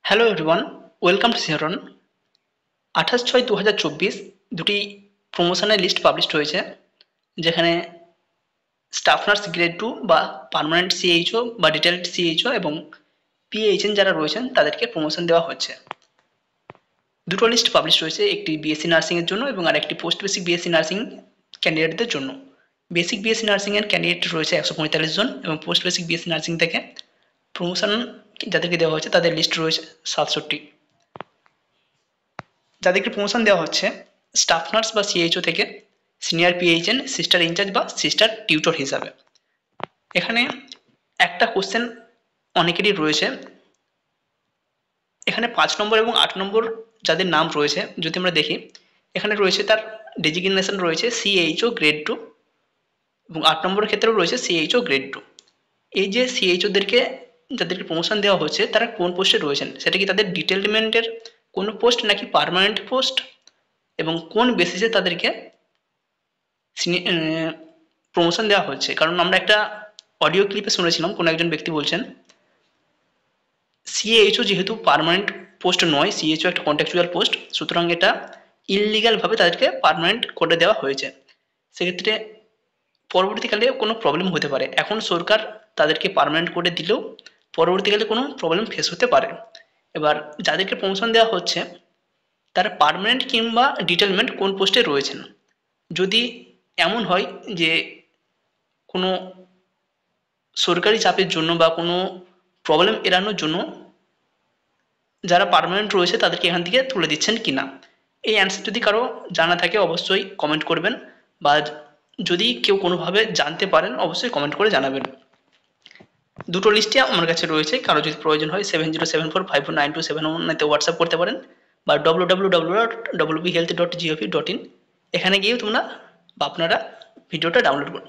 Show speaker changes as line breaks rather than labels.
Hello everyone, welcome to সিহরন। 28/6/2024 দুটি প্রমোশনের লিস্ট পাবলিশড হয়েছে, যেখানে স্টাফ নার্স গ্রেড 2 বা পার্মানেন্ট সিএইচও বা ডিটেলড সিএইচও এবং পিএইচএন যারা রয়েছেন তাদেরকে প্রমোশন দেওয়া হচ্ছে। দুটো লিস্ট পাবলিশ রয়েছে, একটি বিএসসি নার্সিংয়ের জন্য এবং আরেকটি পোস্ট বেসিক বিএসসি নার্সিং ক্যান্ডিডেটদের জন্য। বেসিক বিএসসি নার্সিংয়ের ক্যান্ডিডেট রয়েছে 145 জন এবং পোস্ট বেসিক বিএসসি নার্সিং থেকে প্রমোশন যাদেরকে দেওয়া হয়েছে তাদের লিস্ট রয়েছে 67। যাদেরকে প্রমোশন দেওয়া হচ্ছে স্টাফ নার্স বা সিএইচও থেকে সিনিয়র পিএইচএন, সিস্টার ইনচার্জ বা সিস্টার টিউটর হিসাবে। এখানে একটা কোশ্চেন অনেকেরই রয়েছে, এখানে 5 নম্বর এবং 8 নম্বর যাদের নাম রয়েছে যদি আমরা দেখি, এখানে রয়েছে তার ডেজিগনেশন রয়েছে সিএইচও গ্রেড 2 এবং 8 নম্বরের ক্ষেত্রেও রয়েছে সিএইচও গ্রেড 2। এই যে সিএইচওদেরকে যাদেরকে প্রমোশন দেওয়া হচ্ছে তারা কোন পোস্টে রয়েছেন, সেটা কি তাদের ডিটেলমেন্টের কোনো পোস্ট নাকি পার্মানেন্ট পোস্ট, এবং কোন বেসিসে তাদেরকে প্রমোশন দেওয়া হচ্ছে। কারণ আমরা একটা অডিও ক্লিপে শুনেছিলাম কোনো একজন ব্যক্তি বলছেন সিএইচও যেহেতু পার্মানেন্ট পোস্ট নয়, সিএইচও একটা কন্ট্রাকচুয়াল পোস্ট, সুতরাং এটা ইললিগালভাবে তাদেরকে পার্মানেন্ট করে দেওয়া হয়েছে। সেক্ষেত্রে পরবর্তীকালে কোনো প্রবলেম হতে পারে। এখন সরকার তাদেরকে পার্মানেন্ট করে দিলেও পরবর্তীকালে কোনো প্রবলেম ফেস হতে পারে। এবার যাদেরকে প্রমোশন দেওয়া হচ্ছে তারা পার্মানেন্ট কিংবা ডিটেলমেন্ট কোন পোস্টে রয়েছেন। যদি এমন হয় যে কোনো সরকারি চাপের জন্য বা কোনো প্রবলেম এড়ানোর জন্য যারা পার্মানেন্ট রয়েছে তাদেরকে এখান থেকে তুলে দিচ্ছেন কিনা, এই অ্যান্সার যদি কারো জানা থাকে অবশ্যই কমেন্ট করবেন, বা যদি কেউ কোনোভাবে জানতে পারেন অবশ্যই কমেন্ট করে জানাবেন। দুটো লিস্টে আমার কাছে রয়েছে, কারো যদি প্রয়োজন হয় 7074549271 হোয়াটসঅ্যাপ করতে পারেন, বা www.wbhealth.gov.in এখানে গিয়েও তোমরা বা আপনারা ভিডিওটা ডাউনলোড করুন।